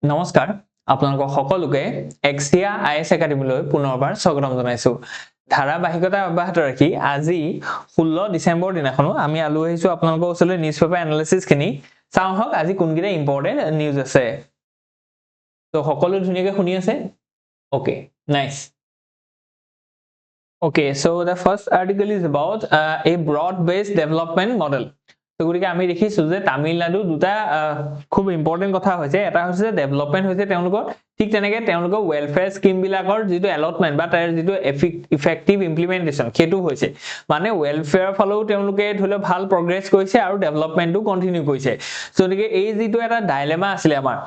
নমস্কাৰ আপোনালোকক সকলোকে এক্সিয়া আইএছ একাডেমীলৈ পুনৰবাৰ স্বাগতম জনাইছো ধাৰাবাহিকতা অব্যাহত ৰাখি আজি 16 ডিসেম্বৰ দিনাখনো আমি আলু আহিছো আপোনালোকৰ ওচৰলৈ নিউজ পেপাৰ এনালাইসিস খিনি চাওঁ হক আজি কোনগিটা ইম্পৰ্টেন্ট নিউজ আছে তো সকলো ধুনিয়াকৈ শুনি আছে okay nice Okay, so the first article is about a broad-based development model. So গতিকে আমি দেখিছো যে তামিলনাডু দুটা খুব ইম্পৰ্টেন্ট কথা হৈছে এটা হৈছে ডেভেলপমেন্ট হৈছে তেওঁলোকৰ ঠিক তেনেকৈ তেওঁলোকৰ ওয়েলফেয়াৰ স্কিম বিলাকৰ যেটো এলটমেন্ট বা তাৰ যেটো ইফেক্টিভ ইমপ্লিমেন্টেশন হেতু হৈছে মানে ওয়েলফেয়াৰ ফলো তেওঁলোকে ধৰিলে ভাল প্ৰগ্ৰেছ কৰিছে আৰু ডেভেলপমেন্টটো কন্টিনিউ কৰিছে সো গতিকে এই যেটো এটা ডাইলেমা আছিল আমাৰ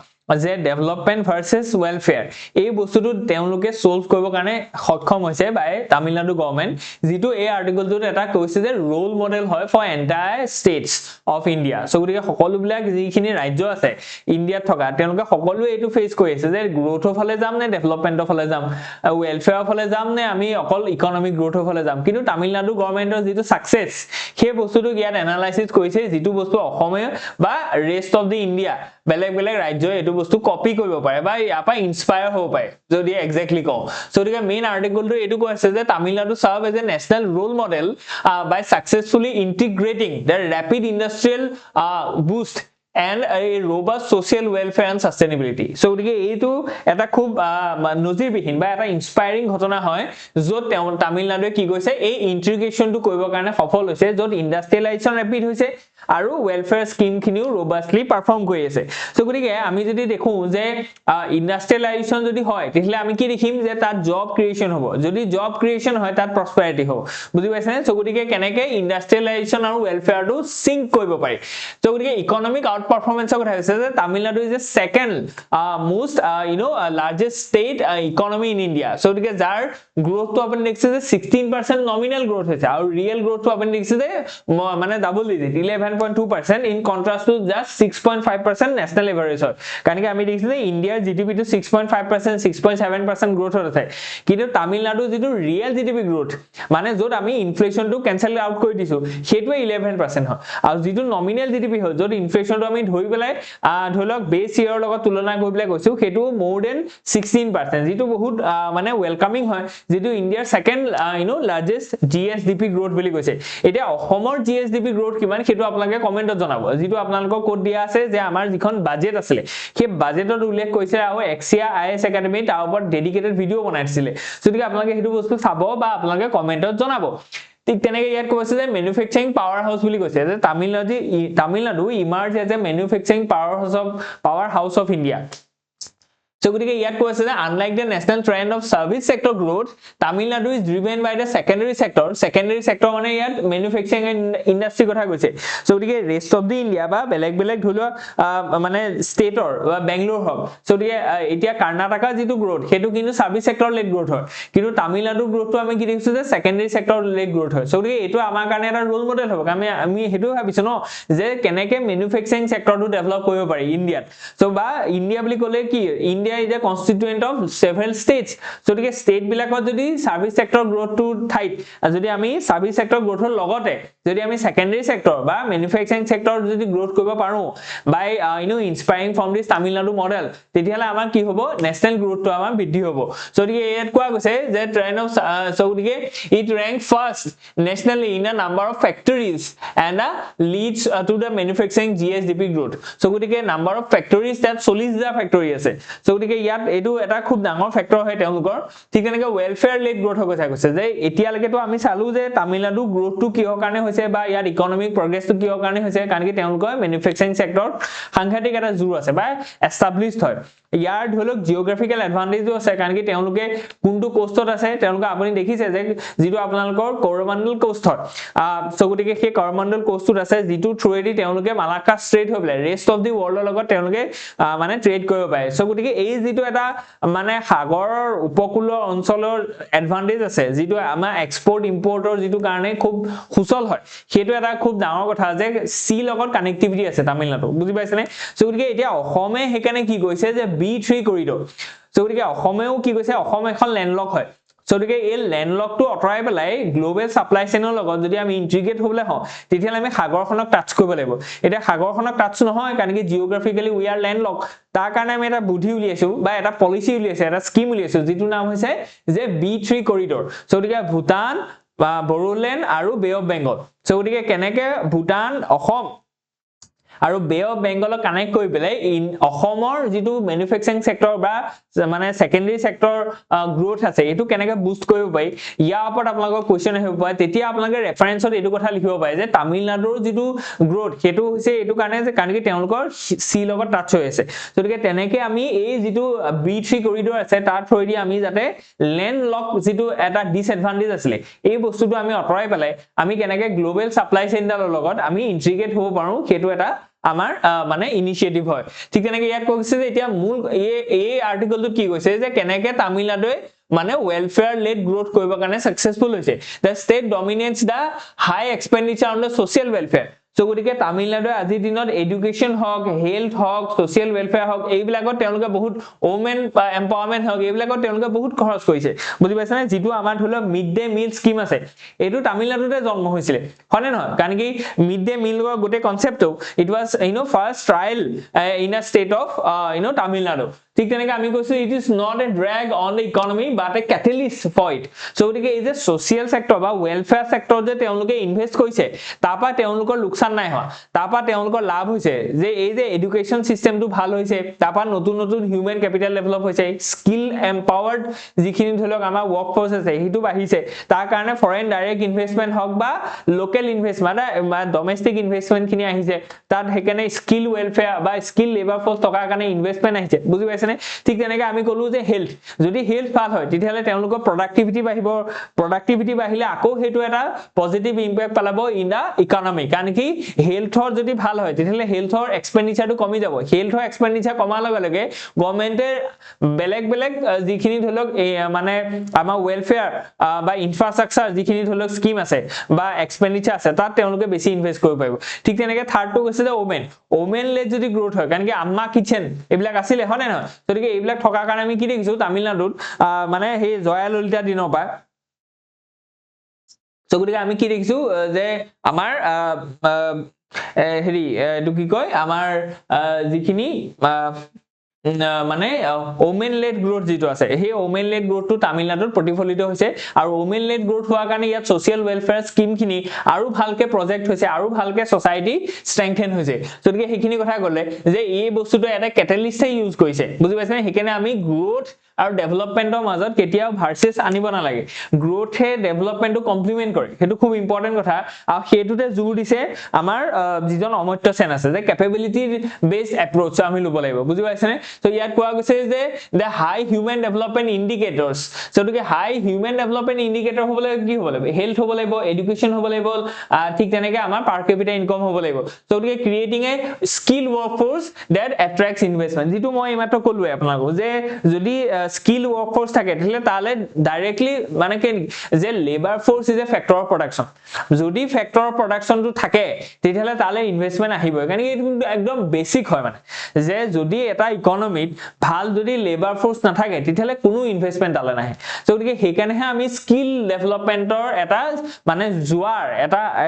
যে ডেভেলপমেন্ট ভাৰ্সেস ওয়েলফেয়াৰ এই বস্তুটো তেওঁলোকে সলভ কৰিব কাৰণে সক্ষম হৈছে বাই তামিলনাডু গভৰ্নমেন্ট যেটো এই আৰ্টিকলটোত এটা কৈছে যে ৰোল মডেল হয় for entire states of India so গতিকে সকলোবিলাক যিখিনি ৰাজ্য আছে ইন্ডিয়াত থকা তেওঁলোকে সকলো এইটো ফেস কৰি আছে যে গ্ৰোথৰ ফালে যাম নে ডেভেলপমেন্টৰ ফালে যাম ওয়েলফেয়াৰৰ ফালে যাম নে আমি অকল ইকোনমিক গ্ৰোথৰ ফালে যাম কিন্তু তামিলনাডু গভৰ্নমেন্টৰ যেটো সাকসেস সেই বস্তুটো ইয়াত এনালাইসিস কৰিছে যেটো বস্তু অসমে বা ৰেষ্ট অফ দি ইন্ডিয়া বেলেগ বেলেগ ৰাজ্য এটো বস্তু কপি কৰিব পাৰে বা ইয়াপা ইনস্পায়াৰ হ'ব পাৰে যদি এক্স্যাক্টলি কও সো দিকে মেইন আৰ্টিকলটো এটো কৈছে যে Tamil Nadu serve as a national role model by successfully integrating the rapid industrial boost and a robust social welfare and sustainability so গতিকে এইটো এটা খুব নজিৰবিহীন বা এটা ইনস্পায়াৰিং ঘটনা হয় যত তামিলনাডুৱে কি কৈছে এই ইন্টিগ্ৰেশনটো কৰিব কাৰণে সফল হৈছে যত ইন্ডাষ্ট্ৰিয়েলাইজেশন ৰেপিড হৈছে আৰু ওয়েলফেয়াৰ স্কিম খিনিও ৰবাস্টলি পাৰফৰ্ম কৰি আছে সো গতিকে আমি যদি দেখো যে ইন্ডাষ্ট্ৰিয়েলাইজেশন যদি হয় তেতিয়ালে আমি কি দেখিম যে তাত জব ক্ৰিয়েচন হ'ব যদি জব ক্ৰিয়েচন হয় তাত প্ৰসপেৰিটি হ'ব বুজি পাইছানে সো গতিকে কেনেকে ইন্ডাষ্ট্ৰিয়েলাইজেশন আৰু ওয়েলফেয়াৰটো সিঙ্ক কৰিব পাৰি সো গতিকে ইকোনমিক আউট পাৰফৰমেন্স কথা হৈছে যে Tamil Nadu is a second most largest state economy in India so গতিকে যাৰ গ্ৰোথটো আপুনি দেখিছে যে 16% নমিনাল গ্ৰোথ হৈছে আৰু ৰিয়েল গ্ৰোথটো আপুনি দেখিছে যে মানে double digit 11.2% in contrast to just 6.5% national average হয় কাৰণ কি আমি দেখিছো যে ইন্ডিয়াৰ জিডিপি টো 6.5% 6.7% গ্ৰোথ হৈছে কিন্তু তামিলনাডু যেটো ৰিয়েল জিডিপি গ্ৰোথ মানে যত আমি ইনফ্লেশনটো ক্যান্সেল আউট কৰি দিছো হেতুৱে 11% হয় আৰু যেটো নমিনাল জিডিপি হয় যত ইনফ্লেশনটো আমি ধৰি পেলাই ধৰিলক বেস ইয়াৰৰ লগত তুলনা কৰি পেলাই কৈছো হেতু মোৰ দেন 16% যেটো বহুত মানে ওয়েলকামিং হয় যেটো ইন্ডিয়াৰ সেকেন্ড লাৰ্জেষ্ট জিএসডিপি গ্ৰোথ বুলি কৈছে এতিয়া অসমৰ জিএসডিপি গ্ৰোথ কিমান হেতু আপোনালোকে কমেন্টত জনাব যেটো আপোনালোকক কোড দিয়া আছে যে আমাৰ যিখন বাজেট আছিল সেই বাজেটত উল্লেখ কৰিছে আৰু এক্সিয়া আইএছ একাডেমি তাৰ ওপৰত ডেডিকেটেড ভিডিও বনাইছিলে যদি আপোনালোকে হেতু বস্তু চাব বা আপোনালোকে কমেন্টত জনাব ঠিক তেনেকৈ ইয়াত কৈছে যে ম্যানুফ্যাকচাৰিং পাৱাৰ হাউস বুলি কৈছে যে Tamil Nadu emerge as a manufacturing power house of India So gotike yat koise je unlike the national trend of service sector growth Tamil Nadu is driven by the secondary sector mane yat manufacturing industry kotha koise so gotike rest of the India ba beleg dholo mane state or ba Bangalore hok so gotike etia Karnataka jitu growth hetu kintu service sector led growth hoy kintu Tamil Nadu growth to ami ki dekhisu je secondary sector led growth hoy so gotike etu amar karone eta role model hob ami hetu bhabisu no je keneke manufacturing sector to develop koribo pari India so ba India boli kole ki India is a constituent of several states so the state bilakot jodi service sector growth to thait jodi ami service sector growth or logote jodi ami secondary sector ba manufacturing sector jodi growth koriba paru by inspiring from this Tamil Nadu model tetiala amar ki hobo national growth to amar bidhi hobo so the yet koa goise je trend of so the it ranked first nationally in a number of factories and leads to the manufacturing GSDP growth so the number of factories that 40 factory ase so গতিকে ইয়াত এটো এটা খুব ডাঙৰ factor হয় তেওঁলোকৰ ঠিক তেনেকৈ ওয়েলফেয়াৰ লেড গ্ৰোথ হৈ গৈছে যে এতিয়ালৈকে তো আমি চালু যে তামিলনাডু গ্ৰোথটো কিহৰ কাৰণে হৈছে বা ইয়াৰ ইকোনমিক প্ৰগ্ৰেছটো কিহৰ কাৰণে হৈছে কাৰণ কি তেওঁলোকৰ ম্যানুফ্যাকচাৰিং সেক্টৰ সাংঘাতিক এটা জোৰ আছে বা এস্টাবলিশড হয় ইয়াৰ ধৰক জিওগ্ৰাফিক্যাল এডভান্টেজও আছে কাৰণ কি তেওঁলোকে কোনটো কোষ্টত আছে তেওঁলোকে আপুনি দেখিছে যে যেটো আপোনালোকৰ কৰমণ্ডল কোষ্ট হয় সো গতিকে সেই কৰমণ্ডল কোষ্টত আছে যেটো থ্ৰুৱেদি তেওঁলোকে মালাক্কা ষ্ট্ৰেট হৈ পেলাই ৰেষ্ট অফ দি ওয়াৰ্ল্ডৰ লগত তেওঁলোকে মানে ট্ৰেড কৰিব পাৰে সো গতিকে এই যেটো এটা মানে সাগৰৰ উপকূলৰ অঞ্চলৰ এডভান্টেজ আছে যেটো আমাৰ এক্সপোৰ্ট ইম্পোৰ্টৰ যেটো কাৰণে খুব সুচল হয় হেতু এটা খুব ডাঙৰ কথা যে সি লগত কানেক্টিভিটি আছে তামিলনাডু বুজি পাইছনে সো গতিকে এতিয়া অসমে হেকানে কি কৈছে যে B3 কৰিডৰ সো গতিকে অসমেও কি কৈছে অসম এখন ল্যান্ডলক হয় সো গতিকে এই ল্যান্ডলকটো অতৰাই পেলাই গ্লোবেল সাপ্লাই চেইনৰ লগত যদি আমি ইন্টিগ্ৰেট হ'বলৈ হওঁ তেতিয়ালে আমি সাগৰখনক টাচ কৰিব লাগিব এটা সাগৰখনক টাচ নহয় কাৰণ কি জিওগ্ৰাফিক্যালি উই আৰ ল্যান্ডলক তাৰ কাৰণে আমি এটা বুদ্ধি উলিয়াইছো বা এটা পলিসি উলিয়াইছো এটা স্কিম উলিয়াইছো যেটো নাম হৈছে যে B3 কৰিডৰ সো গতিকে ভুটান বা বড়োলেণ্ড আৰু বে অফ বেংগল সো গতিকে কেনেকে ভুটান অসম আৰু বে অফ বেংগল কানেক্ট কৰি পেলাই অসমৰ যেটো ম্যানুফ্যাকচাৰিং সেক্টৰ বা মানে সেকেন্ডাৰী সেক্টৰ গ্ৰোথ আছে এটো কেনেকে বুষ্ট কৰিব পাৰি ইয়াৰ ওপৰত আপোনালোকৰ কোৱেশ্চন আহিব পাৰে তেতিয়া আপোনালোকে ৰেফাৰেন্সত এটো কথা লিখিব পাৰে যে তামিলনাডুৰ যেটো গ্ৰোথ হেতু হৈছে এটো কাৰণে যে কাৰণ কি তেওঁলোকৰ সি লগত টাচ হৈ আছে গতিকে তেনেকে আমি এই যেটো B3 কৰিডৰ আছে তাৰ থ্ৰুদি আমি যাতে ল্যান্ড লক যেটো এটা ডিসএডভান্টেজ আছিল এই বস্তুটো আমি অতৰাই পেলাই আমি কেনেকে গ্লোবেল সাপ্লাই চেইনৰ লগত আমি ইন্টিগ্ৰেট হ'ব পাৰো হেতু এটা আমাৰ মানে ইনিশিয়েটিভ হয় ঠিক তেনেকে ইয়াত কৈছে যে এতিয়া মূল এই আৰ্টিকলটো কি কৈছে যে কেনেকে তামিলনাডুৱে মানে ওয়েলফেয়াৰ লেড গ্ৰোথ কৰিব কাৰণে সাকসেসফুল হৈছে the state dominates the high expenditure on the social welfare so গতিকে তামিলনাডুৰ আজি দিনত এডুকেশন হক হেলথ হক সোশ্যাল ওয়েলফেয়ার হক এইবিলাকত তেওঁলোকে বহুত ওমেন এম্পাওয়ারমেন্ট হক এইবিলাকত তেওঁলোকে বহুত খৰচ কৰিছে বুজি পাইছে না যেটো আমাৰ ধৰিল মিড ডে মিল স্কিম আছে এটো তামিলনাডুতে জন্ম হৈছিল হয়নে নহয় কাৰণ কি মিড ডে মিলৰ গোটে কনসেপ্টটো it was first trial in a state of Tamil Nadu ঠিক তেনেকে আমি কৈছো it is not a drag on the economy but a catalyst for it so গতিকে এই যে সোশ্যাল সেক্টৰ বা ওয়েলফেয়াৰ সেক্টৰ যে তেওঁলোকে ইনভেস্ট কৰিছে তাৰপা তেওঁলোকৰ লোকসান নাই হোৱা তাৰপা তেওঁলোকৰ লাভ হৈছে যে এই যে এডুকেশন সিস্টেমটো ভাল হৈছে তাৰপা নতুন নতুন হিউম্যান ক্যাপিটাল ডেভেলপ হৈছে স্কিল এম্পাৱাৰ্ড যিখিনি ধৰক আমাৰ ওয়াৰ্ক ফোৰ্স আছে হিটো বাঢ়িছে তাৰ কাৰণে ফৰেন ডাইৰেক্ট ইনভেষ্টমেন্ট হক বা লোকেল ইনভেষ্টমেন্ট বা ডোমেস্টিক ইনভেষ্টমেন্ট খিনি আহিছে তাত হেকানে স্কিল ওয়েলফেয়ার বা স্কিল লেবার ফোর্স টকাৰ কাৰণে ইনভেষ্টমেন্ট আহিছে বুজি পাইছে ঠিক তেনেকে আমি কলো যে হেলথ যদি হেলথ ভাল হয় তেতিয়ালে তেওঁলোকৰ প্ৰডাক্টিভিটি বাঢ়িলে আকৌ হেতু এটা পজিটিভ ইম্প্যাক্ট পেলাব ইন দা ইকনমি কাৰণ কি হেলথৰ যদি ভাল হয় তেতিয়ালে হেলথৰ এক্সপেন্ডিচাৰটো কমি যাব হেলথৰ এক্সপেন্ডিচাৰ কমাৰ লগে লগে গভৰ্নমেন্টে বেলেগ যিখিনি ধৰক মানে আমাৰ ওয়েলফেয়াৰ বা ইনফ্ৰাষ্ট্ৰাকচাৰ যিখিনি ধৰক স্কিম আছে বা এক্সপেন্ডিচাৰ আছে তাত তেওঁলোকে বেছি ইনভেস্ট কৰিব পাৰিব ঠিক তেনেকে থাৰ্ডটো কৈছে যে ওমেন লেড যদি গ্ৰোথ হয় কাৰণ কি আম্মা কিচেন এইবিলাক আছিল হয় নহয় গতিকে এইবিলাক থকাৰ কাৰণে আমি কি দেখিছো তামিলনাডুত মানে সেই জয়া ললিতা দিনৰ পৰা সো গতিকে আমি কি দেখিছো যে আমাৰ হেৰি এটো কি কয় আমাৰ যিখিনি মানে ওমেন লেড গ্ৰোথ যেটো আছে সেই ওমেন লেড গ্ৰোথটো তামিলনাডুত প্ৰতিফলিত হৈছে আৰু ওমেন লেড গ্ৰোথ হোৱাৰ কাৰণে ইয়াত সোশ্যাল ওয়েলফেয়াৰ স্কিম খিনি আৰু ভালকে প্ৰজেক্ট হৈছে আৰু ভালকে সোসাইটি স্ট্ৰেংথেন হৈছে গতিকে হেখিনি কথা গলে যে এই বস্তুটো এটা ক্যাটালিস্টে ইউজ কৰিছে বুজি পাইছে নে হেকেনে আমি গ্ৰোথ আৰু ডেভেলপমেন্টৰ মাজত কেতিয়াও ভাৰ্সেস আনিব না লাগে গ্ৰোথে ডেভেলপমেন্টটো কমপ্লিমেন্ট কৰে হেতু খুব ইম্পৰ্টেন্ট কথা আৰু হেতুতে জোৰ দিছে আমাৰ যিজন অমৰ্ত্য সেন আছে যে ক্যাপাবিলিটি বেসড এপ্ৰোচ আমি লব লাগিব বুজি পাইছে নে সো ইয়াত কোৱা গৈছে যে the high human development indicators so গতিকে হাই হিউম্যান ডেভেলপমেন্ট ইন্ডিকেটৰ হ'ব লাগিব কি হ'ব লাগিব হেলথ হ'ব লাগিব এডুকেশন হ'ব লাগিব ঠিক তেনেকে আমাৰ পাৰ ক্যাপিটা ইনকাম হ'ব লাগিব সো গতিকে creating a skill workforce that attracts investment যেটো মই ইমাত্ৰ কলো আপোনাক যে যদি স্কিল ওয়াৰ্কফোৰ্স থাকে তেলে তালে ডাইৰেক্টলি মানে কি যে labour force is a factor of production যদি ফ্যাক্টৰ অফ প্ৰোডাকশনটো থাকে তেতিয়ালে তালে ইনভেষ্টমেন্ট আহিব কাৰণ এইটো একদম বেসিক হয় মানে যে যদি এটা ইকনমিত ভাল যদি লেবার ফোর্স না থাকে তেতিয়ালে কোনো ইনভেষ্টমেন্ট তালে নাহে সো গতিকে হেকানেহে আমি স্কিল ডেভেলপমেন্টৰ এটা মানে জুৱাৰ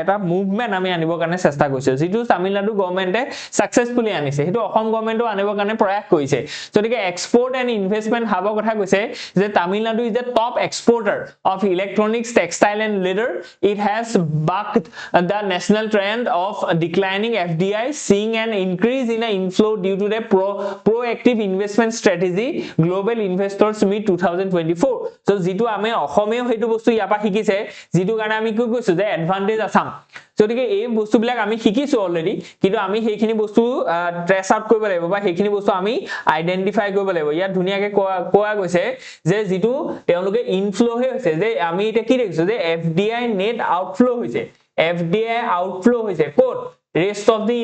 এটা মুভমেন্ট আমি আনিবৰ কাৰণে চেষ্টা কৰিছো যেটো তামিলনাডু গভৰ্নমেন্টে সাকসেসফুলি আনিছে হেতু অসম গভৰ্নমেন্টও আনিবৰ কাৰণে প্ৰয়াস কৰিছে গতিকে এক্সপোৰ্ট এন্ড ইনভেষ্টমেন্ট হাবৰ কথা কৈছে যে Tamil Nadu is the top exporter of electronics textile and leather it has bucked the national trend of declining FDI seeing an increase in an inflow due to the proactive investment strategy global investors meet 2024 so যেটো আমি অসমেও হেতু বস্তু ইয়াপা শিকিছে যেটো কাৰণে আমি কি কৈছো যে এডভান্টেজ আসাম গতিকে এই বস্তুবিলাক আমি শিকিছো অলৰেডি কিন্তু আমি সেইখিনি বস্তু ট্ৰেস আউট কৰিব লাগিব বা সেইখিনি বস্তু আমি আইডেন্টিফাই কৰিব লাগিব ইয়াত ধুনিয়াকে কোৱা গৈছে যে যেটো তেওঁলোকে ইনফ্লো হৈছে যে আমি এটা কি দেখিছো যে FDI নেট আউটফ্লো হৈছে FDI আউটফ্লো হৈছে কোট ৰেষ্ট অফ দি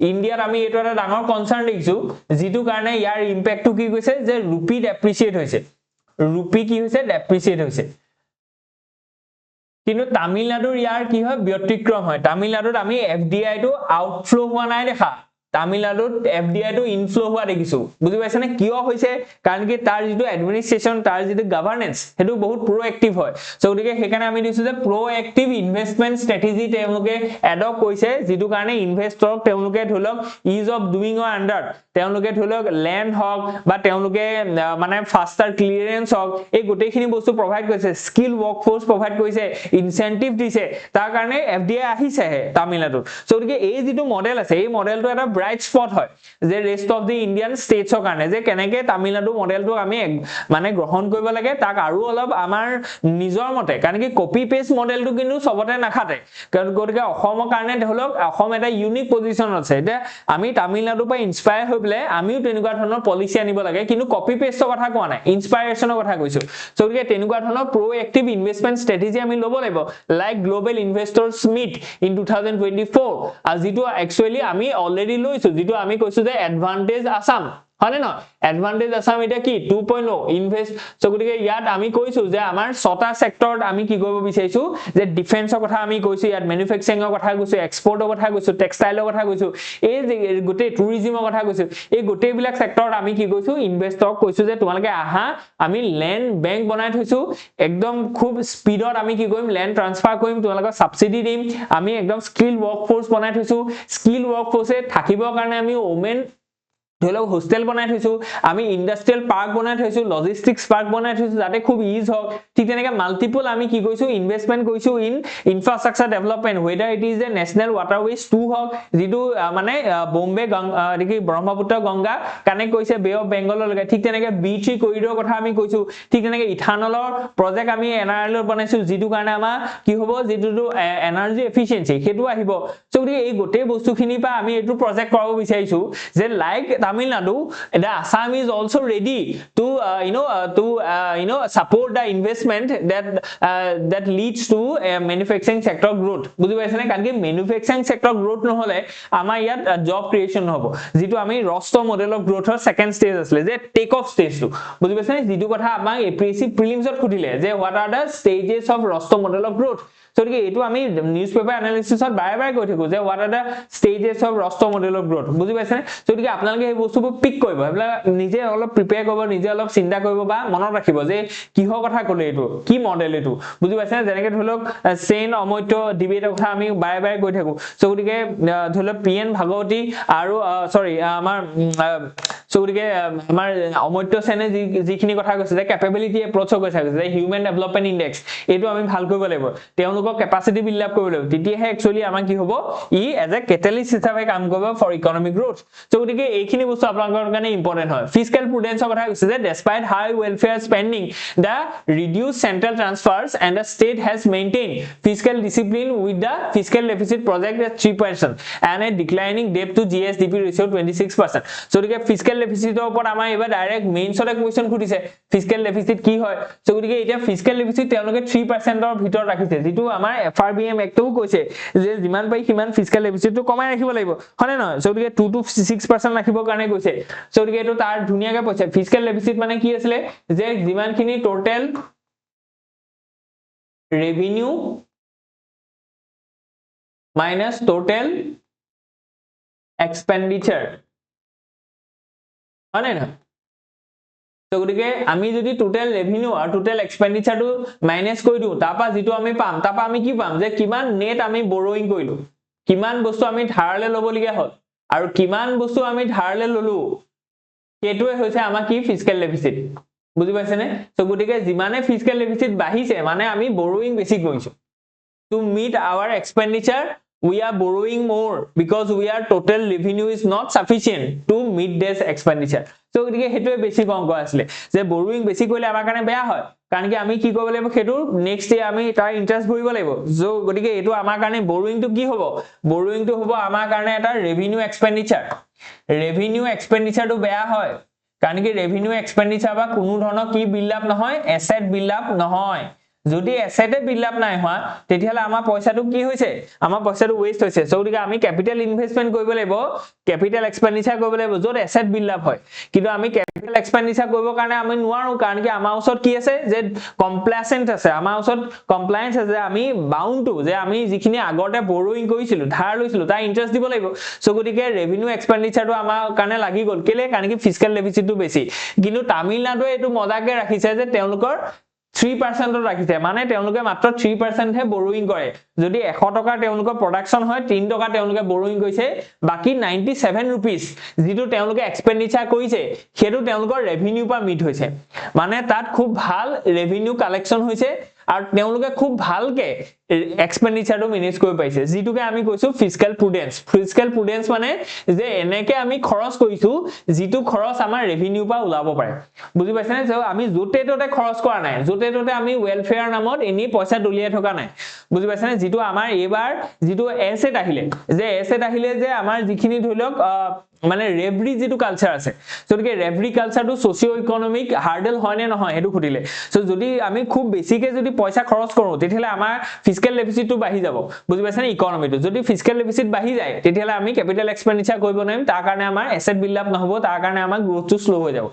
ইন্ডিয়াত আমি এটো এটা ডাঙৰ কনসাৰ্ন দেখিছো যেটো কাৰণে ইয়াৰ ইম্প্যাক্টটো কি কৈছে যে ৰূপী ডেপ্ৰিচিয়েট হৈছে ৰূপী কি হৈছে ডেপ্ৰিচিয়েট হৈছে কিন্তু তামিলনাডুৰ ইয়াৰ কি হয় ব্যতিক্ৰম হয় তামিলনাডুত আমি FDI টো আউটফ্লো হোৱা নাই দেখা তামিলনাডুত এফডিআই টো ইনফ্লো হোৱা দেখিছো বুজি পাইছানে কিয় হৈছে কাৰণ কি তাৰ যিটো এডমিনিষ্ট্ৰেচন তাৰ যিটো গভৰ্নেন্স হেতু বহুত প্ৰ'এক্টিভ হয় সো গতিকে সেইকাৰণে আমি দিছো যে প্ৰ'এক্টিভ ইনভেষ্টমেন্ট ষ্ট্ৰেটেজি তেওঁলোকে এডপ্ট কৰিছে যিটো কাৰণে ইনভেষ্টৰক তেওঁলোকে ধৰক ease of doing or under তেওঁলোকে ধৰক ল্যান্ড হক বা তেওঁলোকে মানে ফাস্টাৰ ক্লিয়াৰেন্স হক এই গোটেইখিনি বস্তু প্ৰভাইড কৰিছে স্কিল ওয়াৰ্কফোৰ্স প্ৰভাইড কৰিছে ইনসেন্টিভ দিছে তাৰ কাৰণে এফডিআই আহিছে তামিলনাডুত সো গতিকে এই যিটো মডেল আছে এই মডেলটো এটা ব্ৰাইট স্পট হয় যে ৰেষ্ট অফ দি ইন্ডিয়ান ষ্টেটছৰ কাৰণে যে কেনেকে তামিলনাডু মডেলটো আমি মানে গ্ৰহণ কৰিব লাগে তাক আৰু অলপ আমাৰ নিজৰ মতে কাৰণ কি কপি পেস্ট মডেলটো কিন্তু সবতে নাখাতে কাৰণ গতিকে অসমৰ কাৰণে ধৰক অসম এটা ইউনিক পজিশন আছে এটা আমি তামিলনাডুৰ পৰা ইনস্পায়াৰ হৈ বলে আমিও তেনেকুৱা ধৰণৰ পলিসি আনিব লাগে কিন্তু কপি পেস্টৰ কথা কোৱা নাই ইনস্পায়াৰেশনৰ কথা কৈছো সো গতিকে তেনেকুৱা ধৰণৰ প্ৰ'এক্টিভ ইনভেষ্টমেন্ট ষ্ট্ৰেটেজি আমি ল'ব লাগিব লাইক গ্লোবাল ইনভেষ্টৰ্স মিট ইন 2024 আৰু যেটো একচুয়ালি আমি অলৰেডি লৈছো যেটো আমি কৈছো যে এডভান্টেজ আসাম হয়নে ন এডভান্টেজ আসাম এটা কি 2.0 ইনভেস্ট সো গতিকে ইয়াত আমি কৈছো যে আমাৰ 6টা সেক্টৰত আমি কি কৰিব বিচাৰিছো যে ডিফেন্সৰ কথা আমি কৈছো ইয়াত ম্যানুফ্যাকচাৰিংৰ কথা কৈছো এক্সপোৰ্টৰ কথা কৈছো টেক্সটাইলৰ কথা কৈছো এই গোটে টুৰিজমৰ কথা কৈছো এই গোটেই বিলাক সেক্টৰত আমি কি কৈছো ইনভেষ্টৰক কৈছো যে তোমালোকে আহা আমি ল্যান্ড ব্যাংক বনাই থৈছো একদম খুব স্পিডত আমি কি কৰিম ল্যান্ড ট্ৰান্সফাৰ কৰিম তোমালোকক সাবসিডি দিম আমি একদম স্কিল ওয়াৰ্কফোৰ্স বনাই থৈছো স্কিল ওয়াৰ্কফোৰ্সে থাকিবৰ কাৰণে আমি ওমেন ধৰক হোস্টেল বনাই থৈছো আমি ইন্ডাস্ট্ৰিয়েল পাৰ্ক বনাই থৈছো লজিষ্টিক্স পাৰ্ক বনাই থৈছো যাতে খুব ইজ হক ঠিক তেনেকে মাল্টিপল আমি কি কৈছো ইনভেষ্টমেন্ট কৈছো in infrastructure development whether it is a national waterways 2 হক যেটো মানে বম্বে দেখি ব্ৰহ্মপুত্ৰ গংগা কানেক্ট কৰিছে বে অফ বেংগলৰ লগে ঠিক তেনেকে B3 কৰিডৰ কথা আমি কৈছো ঠিক তেনেকে ইথানলৰ প্ৰজেক্ট আমি এনআৰএলত বনাইছো যেটো কাৰণে আমাৰ কি হ'ব যেটো এনাৰ্জি এফিচিয়েন্সি হেতু আহিব সো এই গোটেই বস্তুখিনি পা আমি এটো প্ৰজেক্ট কৰাব বিচাৰিছো যে like Tamil Nadu, the Assam is also ready to support the investment that leads to manufacturing sector growth. বুজি পাইছানে কাৰণ কি manufacturing sector growth নহলে আমাৰ ইয়াত job creation নহব যেটো আমি ৰষ্ট্ৰ মডেল অফ গ্ৰোথৰ সেকেন্ড স্টেজ আছিল যে টেক অফ স্টেজটো বুজি পাইছানে যেটো কথা আমাক এপিএসসি প্ৰিলিমছত খুদিলে যে what are the stages of ৰষ্ট্ৰ মডেল অফ গ্ৰোথ সো এটো আমি নিউজপেপাৰ এনালিসিসত বাৰে বাৰে কৈ থাকো যে what are the stages of ৰষ্ট্ৰ মডেল অফ গ্ৰোথ বুজি পাইছানে সো আপোনালোকে এই বস্তুবোৰ পিক কৰিব এবলা নিজে অলপ প্ৰিপেয়াৰ কৰিব নিজে অলপ চিন্তা কৰিব বা মনত ৰাখিব যে কিহৰ কথা ক'লে এটো কি মডেল এটো বুজি পাইছানে যেনেকে ধৰক চেইন অমৈত্য ডিবেটৰ কথা আমি বাৰে বাৰে কৈ থাকো সো গতিকে ধৰক পিএন ভাগৱতী আৰু সৰি আমাৰ সো গতিকে আমাৰ অমৈত্য সেনে যিখিনি কথা কৈছে যে ক্যাপাবিলিটি এপ্ৰোচ কৈছে যে হিউম্যান ডেভেলপমেন্ট ইনডেক্স এটো আমি ভাল কৰিব লাগিব তেওঁলোকৰ ক্যাপাসিটি বিল্ড আপ কৰিব লাগিব তেতিয়াহে একচুয়ালি আমাৰ কি হ'ব ই এজ এ কেটালিস্ট হিচাপে কাম কৰিব ফৰ ইকোনমিক গ্ৰোথ সো গতিকে এইখিনি বস্তু আপোনালোকৰ কাৰণে ইম্পৰ্টেন্ট হয় ফিস্কেল প্ৰুডেন্সৰ কথা কৈছে যে despite high welfare spending the reduced central transfers and the state has maintained fiscal discipline with the fiscal deficit project at 3% and a declining debt to GSDP ratio 26% so গতিকে fiscal ডেফিসিটৰ ওপৰত আমাৰ এবাৰ direct মেইনছতে question খুদিছে fiscal deficit কি হয় so গতিকে এটা fiscal deficit তেওঁলোকে 3% ৰ ভিতৰত ৰাখিছে যেটো আমাৰ FRBM একটো কৈছে যে যিমান পাই কিমান ফিস্কেল ডেফিসিটটো কমাই ৰাখিব লাগিব হয়নে নহয় সো গতিকে 2 to 6% ৰাখিবৰ কাৰণে কৈছে সো গতিকে এটো তাৰ ধুনিয়াকে কৈছে ফিস্কেল ডেফিসিট মানে কি আছিল যে যিমানখিনি টোটাল ৰেভিনিউ মাইনাস টোটাল এক্সপেন্ডিচাৰ হয়নে নহয় সো গতিকে আমি যদি টোটাল ৰেভিনিউ আৰু টোটাল এক্সপেন্ডিচাৰটো মাইনাস কৰি দিও তাপা যেটো আমি পাম তাপা আমি কি পাম যে কিমান নেট আমি বৰোইং কৰিলো কিমান বস্তু আমি ধাৰলে লবলগীয়া হল আৰু কিমান বস্তু আমি ধাৰলে ললো কেটোৱে হৈছে আমাৰ কি ফিস্কেল ডেফিসিট বুজি পাইছেনে সো গতিকে যিমানে ফিস্কেল ডেফিসিট বাঢ়িছে মানে আমি বৰোইং বেছি কৰিছো to meet our expenditure we are borrowing more because we are total revenue is not sufficient to meet this expenditure so গতিকে হেতুৱে বেছি কম কৰা আছিল যে বৰোইং বেছি কৰিলে আমাৰ কাৰণে বেয়া হয় কাৰণ কি আমি কি কৰিব লাগিব হেতু নেক্সট ইয়াৰ আমি তাৰ ইন্টাৰেষ্ট ভৰিব লাগিব সো গতিকে এটো আমাৰ কাৰণে বৰোইংটো কি হ'ব বৰোইংটো হ'ব আমাৰ কাৰণে এটা ৰেভিনিউ এক্সপেন্ডিচাৰটো বেয়া হয় কাৰণ কি ৰেভিনিউ এক্সপেন্ডিচাৰ বা কোনো ধৰণৰ কি বিল্ড আপ নহয় এসেট বিল্ড আপ নহয় যদি এসেটে বিল্ড আপ নাই হোৱা তেতিয়াহলে আমাৰ পইচাটো কি হৈছে আমাৰ পইচাটো ওয়েস্ট হৈছে সো গতিকে আমি ক্যাপিটাল ইনভেষ্টমেন্ট কৰিব লাগিব ক্যাপিটাল এক্সপেন্ডিচাৰ কৰিব লাগিব যত এসেট বিল্ড আপ হয় কিন্তু আমি ক্যাপিটাল এক্সপেন্ডিচাৰ কৰিব কাৰণে আমি নোৱাৰো কাৰণ কি আমাৰ ওচৰত কি আছে যে কমপ্লাসেন্ট আছে আমাৰ ওচৰত কমপ্লায়েন্স আছে আমি বাউন্ড টু যে আমি যিখিনি আগতে বৰোইং কৰিছিলো ধাৰ লৈছিলো তাৰ ইন্টাৰেষ্ট দিব লাগিব সো গতিকে ৰেভিনিউ এক্সপেন্ডিচাৰটো আমাৰ কাৰণে লাগি গল কেলে কাৰণ কি ফিস্কেল ডেফিসিটটো বেছি কিন্তু তামিলনাডুৱে এটো মজাকে ৰাখিছে যে তেওঁলোকৰ 3% ৰাখিছে মানে তেওঁলোকে মাত্ৰ 3% হে বৰোইং কৰে যদি 100 টকা তেওঁলোকৰ প্ৰডাকশন হয় 3 টকা তেওঁলোকে বৰোইং কৰিছে বাকি 97 रुपीस যেটো তেওঁলোকে এক্সপেন্ডিচাৰ কৰিছে হেতু তেওঁলোকৰ ৰেভিনিউ পা মিট হৈছে মানে তাত খুব ভাল ৰেভিনিউ কালেকচন হৈছে আৰু তেওঁলোকে খুব ভালকে এক্সপেন্ডিচাৰটো মেনেজ কৰি পাইছে যেটোকে আমি কৈছো ফিস্কেল প্ৰুডেন্স মানে যে এনেকে আমি খৰচ কৰিছো যেটো খৰচ আমাৰ ৰেভিনিউ পা ওলাব পাৰে বুজি পাইছে না আমি জোতে তোতে খৰচ কৰা নাই জোতে তোতে আমি ওয়েলফেয়াৰ নামত এনি পইচা দলিয়াই থকা নাই বুজি পাইছে না যেটো আমাৰ এবাৰ যেটো এসেট আহিলে যে আমাৰ যিখিনি ধৰিলক মানে ৰেভৰি যেটো কালচাৰ আছে সো ৰেভৰি কালচাৰটো সোশিও ইকোনমিক হাৰ্ডল হয় নে নহয় হেতু খুদিলে সো যদি আমি খুব বেছিকে যদি পইচা খৰচ কৰো তেতিয়ালে আমাৰ ফিস্কেল ডেফিসিটটো বাঢ়ি যাব বুজি পাইছে না ইকোনমিটো যদি ফিস্কেল ডেফিসিট বাঢ়ি যায় তেতিয়ালে আমি ক্যাপিটাল এক্সপেন্ডিচাৰ কৰিব নোৱাৰিম তাৰ কাৰণে আমাৰ এসেট বিল্ড আপ নহব তাৰ কাৰণে আমাৰ গ্ৰোথটো স্লো হৈ যাব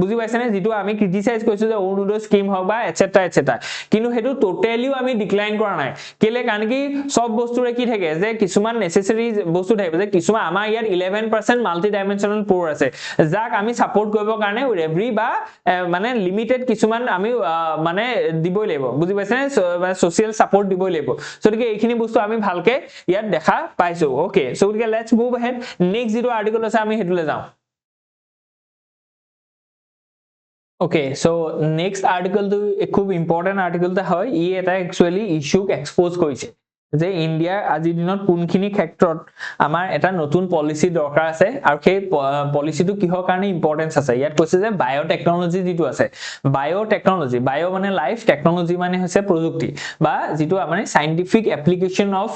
বুজি পাইছে না যেটো আমি ক্ৰিটিসাইজ কৰিছো যে অৰুণোদয় স্কিম হক বা এটসেট্ৰা কিন্তু হেতু টোটালিও আমি ডিক্লাইন কৰা নাই কেলে কাৰণ কি সব বস্তুৰে কি থাকে যে কিছুমান নেসেসাৰী বস্তু থাকে যে কিছুমান আমাৰ ইয়াত 11% মাল্টি ডাইমেনশনাল পোৰ আছে যাক আমি সাপোৰ্ট কৰিব কাৰণে ৰেভৰি বা মানে লিমিটেড কিছুমান আমি মানে দিবই লাগিব বুজি পাইছে না সোশ্যাল সাপোৰ্ট দিবই লাগিব সো গতিকে এইখিনি বস্তু আমি ভালকে ইয়াত দেখা পাইছো ওকে সো গতিকে লেটস মুভ ahead নেক্সট যেটো আৰ্টিকল আছে আমি হেতুলে যাও Okay, so next article to খুব ইম্পৰ্টেন্ট আৰ্টিকল টা হয় ই এটা একচুয়ালি ইস্যুক এক্সপোজ কৰিছে যে ইন্ডিয়া আজি দিনত কোনখিনি ক্ষেত্ৰত আমাৰ এটা নতুন পলিসি দৰকাৰ আছে আৰু সেই পলিসিটো কিহৰ কাৰণে ইম্পৰ্টেন্স আছে ইয়াত কৈছে যে বায়োটেকনলজি যেটো আছে বায়োটেকনলজি বায়ো মানে লাইফ টেকনলজি মানে হৈছে প্ৰযুক্তি বা যেটো আমাৰ scientific application of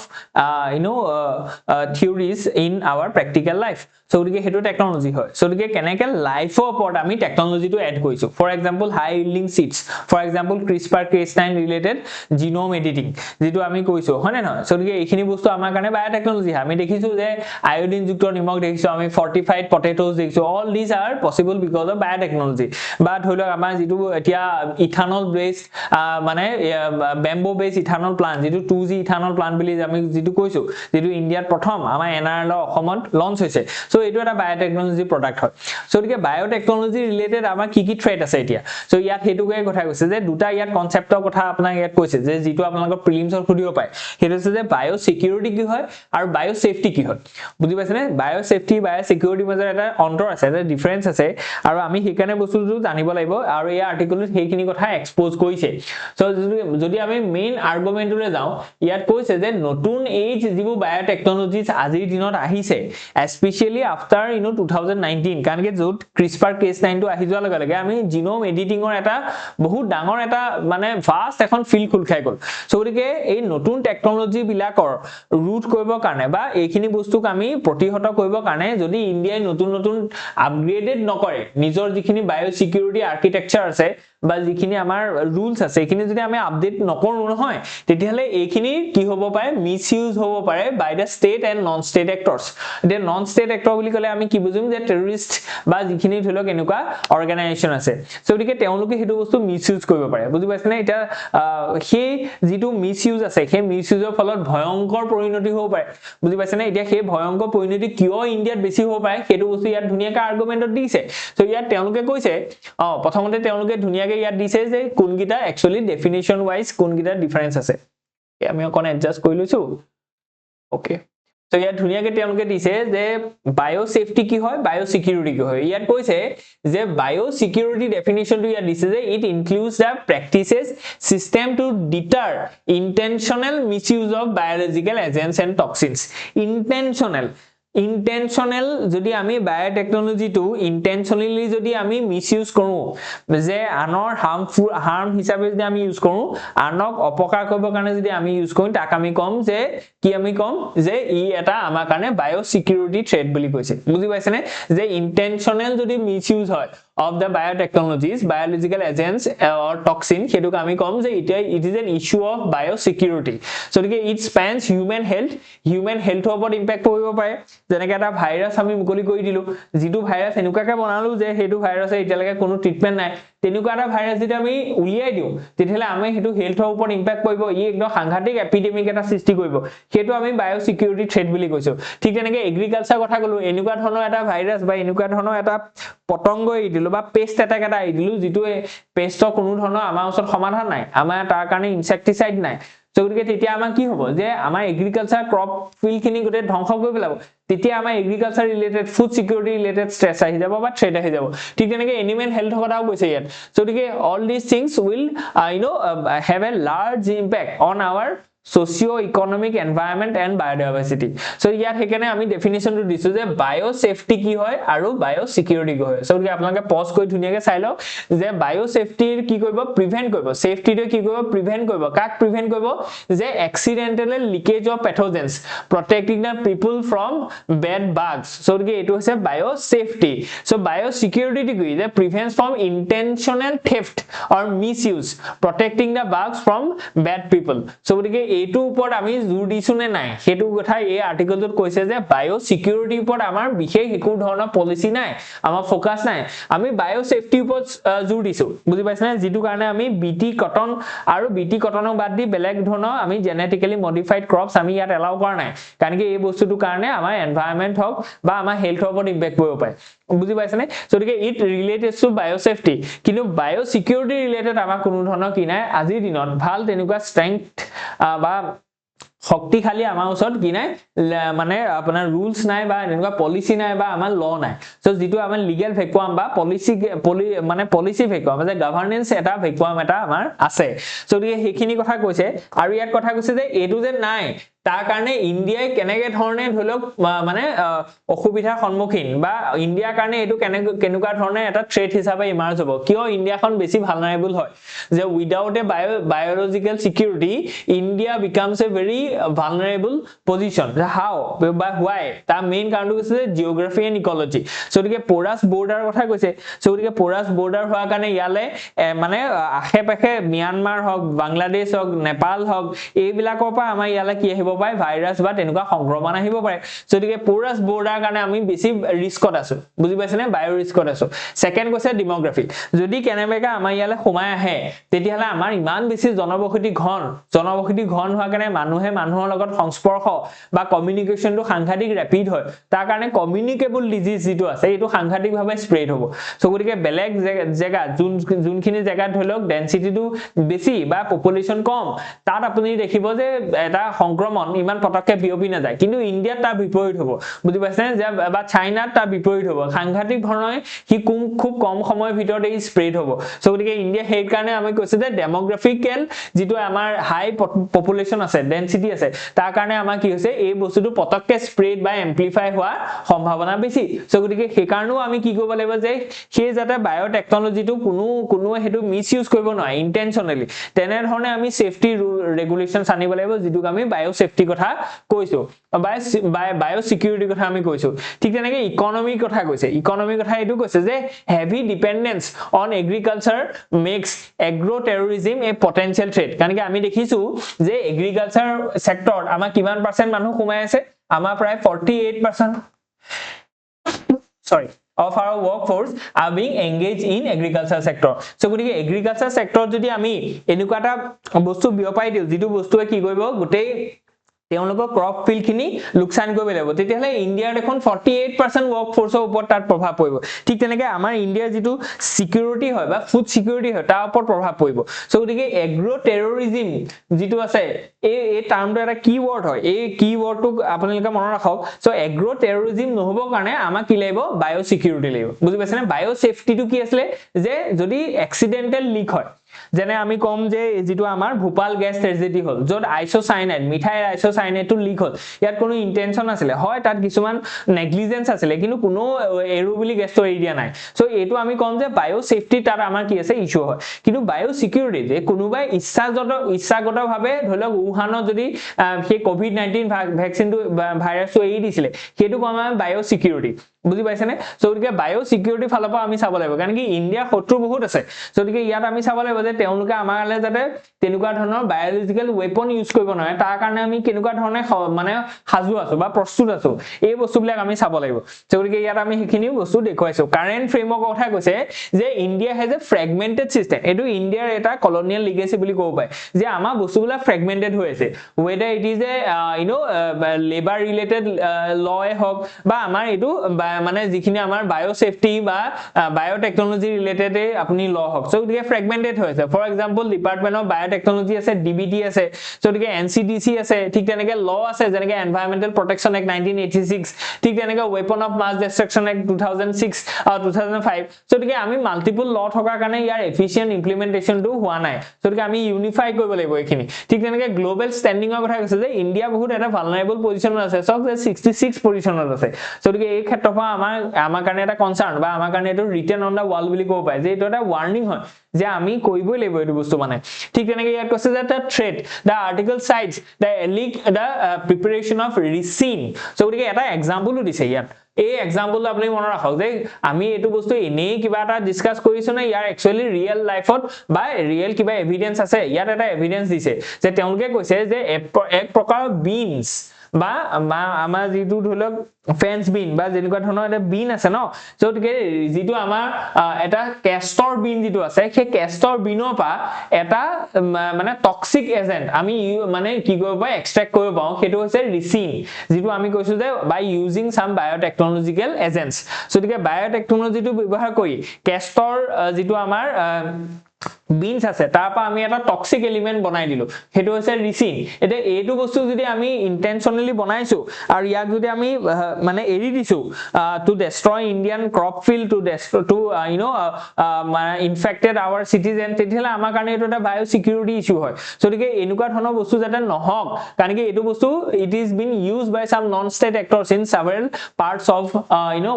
theories in our practical life so গতিকে হেতু টেকনলজি হয় সো গতিকে কেনেকে লাইফৰ ওপৰত আমি টেকনলজিটো এড কৰিছো for example high yielding seeds for example CRISPR-Cas9 related genome editing যেটো আমি কৈছো হয় নহয় সো গতিকে এইখিনি বস্তু আমাৰ কাৰণে বায়োটেকনলজি আমি দেখিছো যে আয়োডিন যুক্ত নিমখ দেখিছো আমি ফৰ্টিফাইড পটেটোজ দেখিছো all this R possible because of biotechnology বা ধৰিলক আমাৰ যেটো এতিয়া ইথানল বেস মানে বেম্বো বেস ইথানল প্লান্ট যেটো 2G ইথানল প্লান্ট বুলি আমি যেটো কৈছো যেটো ইন্ডিয়াত প্ৰথম আমাৰ NRL অসমত লঞ্চ হৈছে সো এটো এটা বায়োটেকনলজি প্ৰডাক্ট হয় সো গতিকে বায়োটেকনলজি ৰিলেটেড আমাৰ কি কি থ্ৰেট আছে এতিয়া সো ইয়াত হেতুকে কথা কৈছে যে দুটা ইয়াত কনসেপ্টৰ কথা আপোনাক ইয়াত কৈছে যে যেটো আপোনালোকৰ প্ৰিলিমছৰ খুদিব পায় হেতু আছে যে বায়ো সিকিউৰিটি কি হয় আৰু বায়ো সেফটি কি হয় বুজি পাইছেনে বায়ো সেফটি বায়ো সিকিউৰিটি মাজৰ এটা অন্তৰ আছে এটা ডিফাৰেন্স আছে আৰু আমি হেকানে বস্তুটো জানিব লাগিব আৰু এই আৰ্টিকলত হেখিনি কথা এক্সপোজ কৰিছে সো যদি আমি মেইন আৰ্গুমেন্টৰে যাও ইয়াত কৈছে যে নতুন এইজ যিবো বায়োটেকনলজিজ আজিৰ দিনত আহিছে স্পেশালি আফটাৰ 2019 কাৰণ কি যত CRISPR-Cas9 টো আহি যোৱা লগে লগে আমি জিনোম এডিটিংৰ এটা বহুত ডাঙৰ এটা মানে ফাষ্ট এখন ফিল্ড খুল খাই গল সো গতিকে এই নতুন টেকনলজি বিলাকৰ ৰুট কৰিব কাৰণে বা এইখিনি বস্তুক আমি প্ৰতিহত কৰিব কাৰণে যদি ইন্ডিয়াই নতুন নতুন আপগ্ৰেডেড নকৰে নিজৰ যিখিনি বায়ো সিকিউৰিটি আৰ্কিটেকচাৰ আছে বা যিখিনি আমাৰ ৰুলস আছে এইখিনি যদি আমি আপডেট নকৰো নহয় তেতিয়াহলে এইখিনি কি হ'ব পাৰে মিস ইউজ হ'ব পাৰে by the state and non state actors they non state actor বুলি কলে আমি কি বুজিম যে টেৰৰিষ্ট বা যিখিনি ধৰিলক এনেকুৱা অৰ্গানাইজেচন আছে সো গতিকে তেওঁলোকে হেতু বস্তু মিস ইউজ কৰিব পাৰে বুজি পাইছে না এটা সেই যেটো মিস ইউজ আছে সেই মিস ইউজৰ ফলত ভয়ংকৰ পৰিণতি হ'ব পাৰে বুজি পাইছে না এতিয়া সেই ভয়ংকৰ পৰিণতি কিয় ইন্ডিয়াত বেছি হ'ব পাৰে হেতু বস্তু ইয়াত ধুনিয়াকৈ আৰ্গুমেন্টত দিছে সো ইয়াত তেওঁলোকে কৈছে প্ৰথমতে তেওঁলোকে ধুনিয়াকৈ ইয়াত দিছে যে কোনগিটা একচুয়ালি ডেফিনিশন ওয়াইজ কোনগিটা ডিফাৰেন্স আছে আমি অকন এডজাস্ট কৰি লৈছো ওকে সো ইয়াত ধুনিয়াকৈ তেওঁলোকে দিছে যে বায়ো সেফটি কি হয় বায়ো সিকিউৰিটি কি হয় ইয়াত কৈছে যে বায়ো সিকিউৰিটি ডেফিনিশনটো ইয়াত দিছে যে it includes the practices system to deter intentional misuse of biological agents and toxins intentional intentional যদি আমি বায়োটেকনলজি টু ইনটেনশনালি যদি আমি মিসইউজ কৰো যে আনৰ হাৰ্ম হিচাপে যদি আমি ইউজ কৰো আনক অপকাৰ কৰিবৰ কাৰণে যদি আমি ইউজ কৰো তাক আমি কম যে কি আমি কম যে ই এটা আমাৰ কাৰণে বায়ো সিকিউৰিটি থ্ৰেট বুলি কৈছে বুজি পাইছেনে যে ইনটেনশনাল যদি মিসইউজ হয় of the biotechnologies biological agents or toxin সেটুক আমি কম যে it is an issue of biosecurity so it spans human health ওপৰত ইম্প্যাক্ট কৰিব পাৰে যেনেকৈ এটা ভাইৰাছ আমি মুকলি কৰি দিলো যেটো ভাইৰাছ এনেকুৱাকে বনালো যে হেতু ভাইৰাছে এতিয়ালৈকে কোনো ট্ৰিটমেন্ট নাই তেনেকুৱা এটা ভাইৰাছ যদি আমি উলিয়াই দিও তেতিয়ালে আমি হেতু হেলথৰ ওপৰত ইম্প্যাক্ট কৰিব ই একদম সাংঘাতিক এপিডেমিক এটা সৃষ্টি কৰিব হেতু আমি বায়োসিকিউৰিটি থ্ৰেট বুলি কৈছো ঠিক তেনেকৈ এগ্ৰিকালচাৰ কথা কলো এনেকুৱা ধৰণৰ এটা ভাইৰাছ বা এনেকুৱা ধৰণৰ এটা পতংগ দিলো বা পেষ্ট এটাক এটা দিলো যেটো পেষ্টৰ কোনো ধৰণৰ আমাৰ ওচৰত সমাধান নাই আমাৰ তাৰ কাৰণে ইনসেক্টিসাইড নাই সো গতিকে তেতিয়া আমাৰ কি হ'ব যে আমাৰ এগ্ৰিকালচাৰ ক্ৰপ ফিল্ড খিনি গতে ধ্বংস কৰি পেলাব তেতিয়া আমাৰ agriculture related food security related stress আহি যাব বা থ্ৰেট আহি যাব ঠিক তেনেকৈ এনিমেল হেলথ কথাও কৈছে ইয়াত সো গতিকে all this things will have a large impact on our socio-economic environment and biodiversity so ইয়াত হেকনে আমি ডেফিনিশন টো দিছো যে বায়ো সেফটি কি হয় আৰু বায়ো সিকিউৰিটি কি হয় সো কি আপোনালোকে পজ কৰি ধুনিয়াকে চাই লওক যে বায়ো সেফটিৰ কি কৰিব প্ৰিভেন্ট কৰিব সেফটিটো কি কৰিব প্ৰিভেন্ট কৰিব কাক প্ৰিভেন্ট কৰিব যে accidental leakage of pathogens protecting the people from bad bugs so কি এটো হৈছে বায়ো সেফটি so বায়ো সিকিউৰিটি কি যে prevents from intentional theft or misuse protecting the bugs from bad people so কি এটো ওপৰত আমি জোৰ দিছো নে নাই হেতু কথা এই আৰ্টিকেলটোত কৈছে যে বায়ো সিকিউৰিটি ওপৰত আমাৰ বিশেষ একো ধৰণৰ পলিসি নাই আমাৰ ফোকাস নাই আমি বায়ো সেফটি ওপৰত জোৰ দিছো বুজি পাইছনে যেটো কাৰণে আমি বিটি কটন আৰু বিটি কটনক বাদ দি বেলেগ ধৰণৰ আমি জেনেটিক্যালি মডিফাইড ক্ৰপছ আমি ইয়াত এলাউ কৰা নাই কাৰণ কি এই বস্তুটো কাৰণে আমাৰ এনভায়ৰনমেন্ট হক বা আমাৰ হেলথৰ ওপৰত ইম্প্যাক্ট কৰিব পাৰে বুজি পাইছনে সো গতিকে ইট ৰিলেটেড টু বায়ো সেফটি কিন্তু বায়ো সিকিউৰিটি ৰিলেটেড আমাৰ কোনো ধৰণৰ কি নাই আজিৰ দিনত ভাল তেনেকুৱা স্ট্ৰেংথ বা শক্তিশালী আমাৰ ওচৰত কি নাই মানে আপোনাৰ ৰুলস নাই বা এনেকুৱা পলিসি নাই বা আমাৰ ল নাই সো যেটো আমাৰ লিগ্যাল ভেকুয়াম বা পলিসি ভেকুয়াম যে গভৰ্নেন্স এটা ভেকুয়াম এটা আমাৰ আছে সো হেখিনি কথা কৈছে আৰু ইয়াত কথা কৈছে যে এটো যে নাই তাৰ কাৰণে ইন্ডিয়াই কেনেকে ধৰণে ধৰক মানে অসুবিধাৰ সন্মুখীন বা ইন্ডিয়াৰ কাৰণে এটো কেনেকুৱা ধৰণে এটা থ্ৰেট হিচাপে ইমাৰ্জ হ'ব কিয় ইন্ডিয়াখন বেছি ভালনাৰেবল হয় যে without a biological security India becomes a very vulnerable position how by why তাৰ মেইন কাৰণটো হৈছে জিওগ্ৰাফি এণ্ড ইকোলজি সো গতিকে পোৰাছ বৰ্ডাৰ কথা কৈছে সো গতিকে পোৰাছ বৰ্ডাৰ হোৱাৰ কাৰণে ইয়ালে মানে আশেপাশে মিয়ানমাৰ হক বাংলাদেশ হক নেপাল হক এইবিলাকৰ পৰা আমাৰ ইয়ালে কি আহিব পায় ভাইৰাছ বা তেনেকুৱা সংক্ৰমণ আহিব পাৰে সো গতিকে পোৰাছ বৰ্ডাৰ কাৰণে আমি বেছি ৰিস্কত আছো বুজি পাইছেনে বায়ো ৰিস্কত আছো সেকেন্ড কৈছে ডেমোগ্ৰাফি যদি কেনেবেকা আমাৰ ইয়ালে সোমাই আহে তেতিয়াহলে আমাৰ ইমান বেছি জনবসতি ঘন হোৱাৰ কাৰণে মানুহে মানুহৰ লগত সংস্পৰ্শ বা কমিউনিকেশনটো সাংঘাতিক ৰেপিড হয় তাৰ কাৰণে কমিউনিকেবল ডিজিজ যেটো আছে এটো সাংঘাতিকভাৱে স্প্ৰেড হ'ব সো গতিকে বেলেগ জায়গা যোনখিনি জায়গা ধৰলক ডেনসিটিটো বেছি বা পপুলেশন কম তাত আপুনি দেখিব যে এটা সংক্ৰমণ ইমান পটককে বিয়পি না যায় কিন্তু ইন্ডিয়াত তাৰ বিপৰীত হ'ব বুজি পাইছেনে যে বা চাইনাত তাৰ বিপৰীত হ'ব সাংঘাতিক ধৰণে কি খুব কম সময়ৰ ভিতৰতে স্প্ৰেড হ'ব সো গতিকে ইন্ডিয়া হেই কাৰণে আমি কৈছে যে ডেমোগ্ৰাফিক্যাল যেটো আমাৰ হাই পপুলেশন আছে ডেনসিটি আছে তাৰ কাৰণে আমাৰ কি হৈছে এই বস্তুটো পটককে স্প্ৰেড বা এম্প্লিফাই হোৱাৰ সম্ভাৱনা বেছি সো গতিকে সেই কাৰণেও আমি কি কৰিব লাগিব যে সেই যাতে বায়োটেকনলজিটো কোনো হেতু মিসইউজ কৰিব নোৱাৰে ইনটেনশনালি তেনে ধৰণে আমি সেফটি ৰেগুলেশনস আনিব লাগিব যেটো আমি বায়ো সেফটি কথা কৈছো বায়ো সিকিউৰিটি কথা আমি কৈছো ঠিক তেনেকৈ ইকোনমি কথা কৈছে ইকোনমি কথা এটো কৈছে যে heavy dependence on agriculture makes agro terrorism a potential threat কাৰণ কি আমি দেখিছো যে এগ্ৰিকালচাৰ সেক্টৰত আমাৰ কিমান পাৰ্সেন্ট মানুহ সোমাই আছে আমাৰ প্ৰায় 48% of our workforce are being engaged in agriculture sector so গতিকে agriculture sector যদি আমি এনেকুৱা এটা বস্তু বিয়পাই দিও যেটো বস্তুৱে কি কৰিব গুটেই তেওঁলোকৰ ক্ৰপ ফিল্ড খিনি লুকসান কৰিব লাগিব তেতিয়াহলে ইন্ডিয়াৰ দেখোন 48% ওয়াৰ্ক ফোৰ্সৰ ওপৰত তাৰ প্ৰভাৱ পৰিব ঠিক তেনেকৈ আমাৰ ইন্ডিয়াৰ যেটো সিকিউৰিটি হয় বা ফুড সিকিউৰিটি হয় তাৰ ওপৰত প্ৰভাৱ পৰিব সো গতিকে এগ্ৰো টেৰৰিজম যেটো আছে এই টাৰ্মটো এটা কিৱৰ্ড হয় এই কিৱৰ্ডটো আপোনালোকে মনত ৰাখক সো এগ্ৰো টেৰৰিজম নহবৰ কাৰণে আমাক কি লাগিব বায়ো সিকিউৰিটি লাগিব বুজি পাইছেনে বায়ো সেফটিটো কি আছিল যে যদি এক্সিডেন্টাল লিক হয় যেনে আমি কম যে যেটো আমাৰ ভূপাল গ্যাস ট্ৰেজেডি হল যত আইসোসাইনাইড মিঠাইৰ আইসোসাইনাইডটো লিক হল ইয়াত কোনো ইন্টেনশন আছিলে হয় তাত কিছুমান নেগলিজেন্স আছিলে কিন্তু কোনো এৰু বুলি গেছটো এৰি দিয়া নাই সো এটো আমি কম যে বায়ো সেফটি তাৰ আমাৰ কি আছে ইস্যু হয় কিন্তু বায়ো সিকিউৰিটি যে কোনোবাই ইচ্ছাগতভাৱে ধৰক উহানত যদি সেই কোভিড-19 ভ্যাকচিনটো ভাইৰাছটো এৰি দিছিলে সেইটো কম আমাৰ বায়ো সিকিউৰিটি বুজি পাইছে নে সো গতিকে বায়ো সিকিউৰিটি ফালৰ পৰা আমি চাব লাগিব কাৰণ কি ইন্ডিয়া শত্ৰু বহুত আছে সো গতিকে ইয়াত আমি চাব লাগিব যে তেওঁলোকে আমাৰলে যাতে তেনেকুৱা ধৰণৰ বায়োলজিক্যাল ওয়েপন ইউজ কৰিব নোৱাৰে তাৰ কাৰণে আমি কেনেকুৱা ধৰণে মানে হাজু আছো বা প্ৰস্তুত আছো এই বস্তুবিলাক আমি চাব লাগিব সো গতিকে ইয়াত আমি সেইখিনি বস্তু দেখুৱাইছো কাৰেন্ট ফ্ৰেমৱৰ্কৰ কথা কৈছে যে ইন্ডিয়া হেজ এ ফ্ৰেগমেন্টেড সিস্টেম এটো ইন্ডিয়াৰ এটা কলোনিয়েল লিগেসি বুলি ক'ব পায় যে আমাৰ বস্তুবিলাক ফ্ৰেগমেন্টেড হৈ আছে whether it is a labor related law হক বা আমাৰ এটো মানে যিখিনি আমাৰ বায়ো সেফটি বা বায়োটেকনলজি ৰিলেটেড আপুনি ল হক সো গতিকে ফ্ৰেগমেন্টেড হৈ আছে for example department of biotechnology আছে ডিবিটি আছে সো গতিকে এনসিডিসি আছে ঠিক তেনেকে ল আছে যেনেকে এনভাইৰনমেন্টাল প্ৰটেকচন এক্ট 1986 ঠিক তেনেকে weapon of mass destruction act 2006 2005 so গতিকে আমি মাল্টিপল ল থকাৰ কাৰণে ইয়াৰ এফিশিয়েন্ট ইমপ্লিমেন্টেশনটো হোৱা নাই সো গতিকে আমি ইউনিফাই কৰিব লাগিব এইখিনি ঠিক তেনেকে গ্লোবাল ষ্টেন্ডিংৰ কথা কৈছে যে ইন্ডিয়া বহুত এটা ভালনাৰেবল পজিশনত আছে সক যে 66 পজিশনত আছে সো গতিকে এই ক্ষেত্ৰত আমাৰ কাৰণে এটা কনসাৰ্ন বা আমাৰ কাৰণে এটো ৰিটেন অন দা ওয়াল বুলি ক'ব পায় যে এটো এটা ওয়ার্নিং হয় যে আমি কইবই লাগিব এটো বস্তু মানে ঠিক তেনেকে ইয়াত কৈছে যে the threat the article cites the এলিক the preparation of ricin so গতিকে এটা এক্সাম্পলও দিছে ইয়াত এই এক্সাম্পলটো আপুনি মনত ৰাখক যে আমি এটো বস্তু এনেই কিবা এটা ডিসকাস কৰিছো না ইয়াৰ একচুয়ালি ৰিয়েল লাইফত বা ৰিয়েল কিবা এভিডেন্স আছে ইয়াত এটা এভিডেন্স দিছে যে তেওঁলোকে কৈছে যে এক প্ৰকাৰ বিনস বা আমাৰ যেটো ধৰক ফেন্স বিন বা যেনেকুৱা ধৰণৰ এটা বিন আছে ন সো যেটো আমাৰ এটা কেষ্টৰ বিন যেটো আছে সেই কেষ্টৰ বিনৰ পা এটা মানে টক্সিক এজেন্ট আমি মানে কি কৰিব পাই এক্সট্ৰাক্ট কৰিব পাও সেইটো হৈছে ৰিসিন যেটো আমি কৈছো যে বাই ইউজিং সাম বায়োটেকনলজিক্যাল এজেন্টস সো গতিকে বায়োটেকনলজিটো ব্যৱহাৰ কৰি কেষ্টৰ যেটো আমাৰ বিনস আছে তাৰপা আমি এটা টক্সিক এলিমেন্ট বনাই দিলো হেতু হৈছে ৰিসিন এটা এইটো বস্তু যদি আমি ইন্টেনশনালি বনাইছো আৰু ইয়াক যদি আমি মানে এৰি দিছো to destroy Indian crop field to infected our citizen তেতিয়ালে আমাৰ কাৰণে এটা বায়ো সিকিউৰিটি ইস্যু হয় সো গতিকে এনেকুৱা ধৰণৰ বস্তু যাতে নহক কাৰণ কি এইটো বস্তু it is been used by some non state actors in several parts of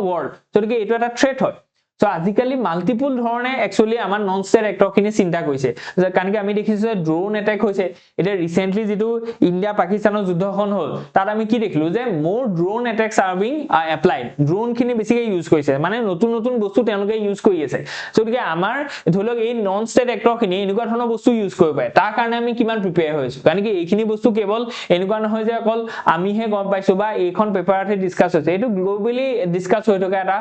world so গতিকে এইটো এটা থ্ৰেট হয় সো আজিকালি মাল্টিপল ধৰণে একচুয়ালি আমাৰ নন ষ্টেট এক্টৰ খিনি চিন্তা কৰিছে যে কাৰণ কি আমি দেখিছো যে ড্ৰোন এটাক হৈছে এটা ৰিসেন্টলি যেটো ইন্ডিয়া পাকিস্তানৰ যুদ্ধখন হল তাত আমি কি দেখিলো যে মোৰ drone attacks are being applied drone খিনি বেছিকৈ ইউজ কৰিছে মানে নতুন নতুন বস্তু তেওঁলোকে ইউজ কৰি আছে সো গতিকে আমাৰ ধৰক এই নন ষ্টেট এক্টৰ খিনি এনেকুৱা ধৰণৰ বস্তু ইউজ কৰিব পাৰে তাৰ কাৰণে আমি কিমান প্ৰিপেয়াৰ হৈছো কাৰণ কি এইখিনি বস্তু কেৱল এনেকুৱা নহয় যে অকল আমিহে গম পাইছো বা এইখন পেপাৰতে ডিসকাস হৈছে এইটো গ্লোবালি ডিসকাস হৈ থকা এটা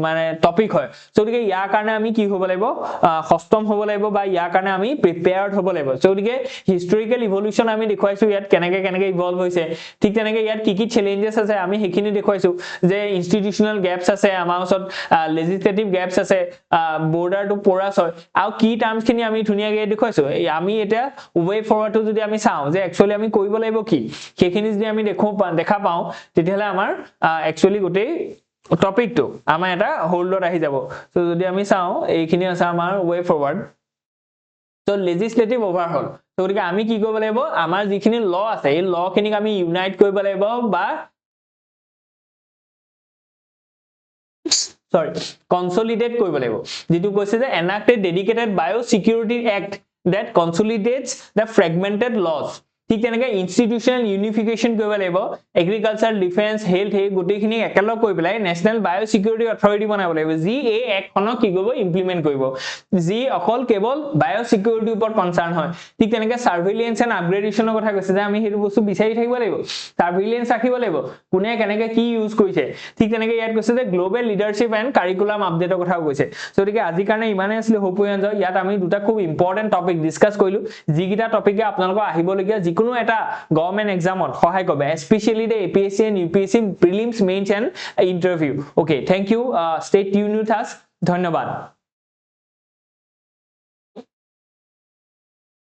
মানে টপিক হয় সো গতিকে ইয়াৰ কাৰণে আমি কি হ'ব লাগিব খস্তম হ'ব লাগিব বা ইয়াৰ কাৰণে আমি প্ৰিপেয়াৰ্ড হ'ব লাগিব সো গতিকে হিষ্টৰিকেল ইভলিউশন আমি দেখুৱাইছো ইয়াত কেনেকে ইভলভ হৈছে ঠিক তেনেকে ইয়াত কি চ্যালেঞ্জেস আছে আমি হেখিনি দেখুৱাইছো যে ইনষ্টিটিউশনাল গ্যাপস আছে আমাৰ ওচৰত লেজিসলেটিভ গ্যাপস আছে বৰ্ডাৰ টু পোৰাছ হয় আৰু কি টাৰ্মছ খিনি আমি ধুনিয়াকৈ দেখুৱাইছো আমি এটা ওয়ে ফৰৱাৰ্ডটো যদি আমি চাও যে একচুয়ালি আমি কৰিব লাগিব কি হেখিনি যদি আমি দেখা পাও তেতিয়ালে আমাৰ একচুয়ালি গোটেই টপিক তো আমাৰ এটা হোল্ডত আহি যাব সো যদি আমি চাও এইখিনি আছে আমাৰ way forward so legislative overhaul so গতিকে আমি কি কৰিব লাগিব আমাৰ যিখিনি ল আছে এই ল খিনিক আমি ইউনাইট কৰিব লাগিব বা কনসলিডেট কৰিব লাগিব যেটো কৈছে যে enacted dedicated biosecurity act that consolidates the fragmented laws ঠিক তেনেকে ইনষ্টিটিউশনাল ইউনিফিকেশন কৰিব লাগিব এগ্ৰিকালচাৰ ডিফেন্স হেলথ হে গুটেখিনি একেলগ কৰি পেলাই নেশনাল বায়োসিকিউৰিটি অথৰিটি বনাব লাগিব যি এই একখনক কি কৰিব ইমপ্লিমেন্ট কৰিব যি অকল কেৱল বায়োসিকিউৰিটিৰ ওপৰত কনসাৰ্ন হয় ঠিক তেনেকে সাৰ্ভেইলেন্স এণ্ড আপগ্ৰেডেশনৰ কথা কৈছে যে আমি হেতু বস্তু বিচাৰি থাকিব লাগিব সাৰ্ভেইলেন্স ৰাখিব লাগিব কোনে কেনেকে কি ইউজ কৰিছে ঠিক তেনেকে ইয়াত কৈছে যে গ্লোবাল লিডাৰশিপ এণ্ড কাৰিকুলাম আপডেটৰ কথা কৈছে সো গতিকে আজি কাৰণে ইমানে আছিল হোপয়াঞ্জ ইয়াত আমি দুটা খুব ইম্পৰ্টেন্ট টপিক ডিসকাস কৰিলো যিকিটা টপিকে আপোনালোকৰ আহিবলগীয়া কোনো এটা গভৰ্নমেন্ট এক্সামত সহায় কৰিব specially the APSC and UPSC prelims mains and interview okay thank you stay tune with us ধন্যবাদ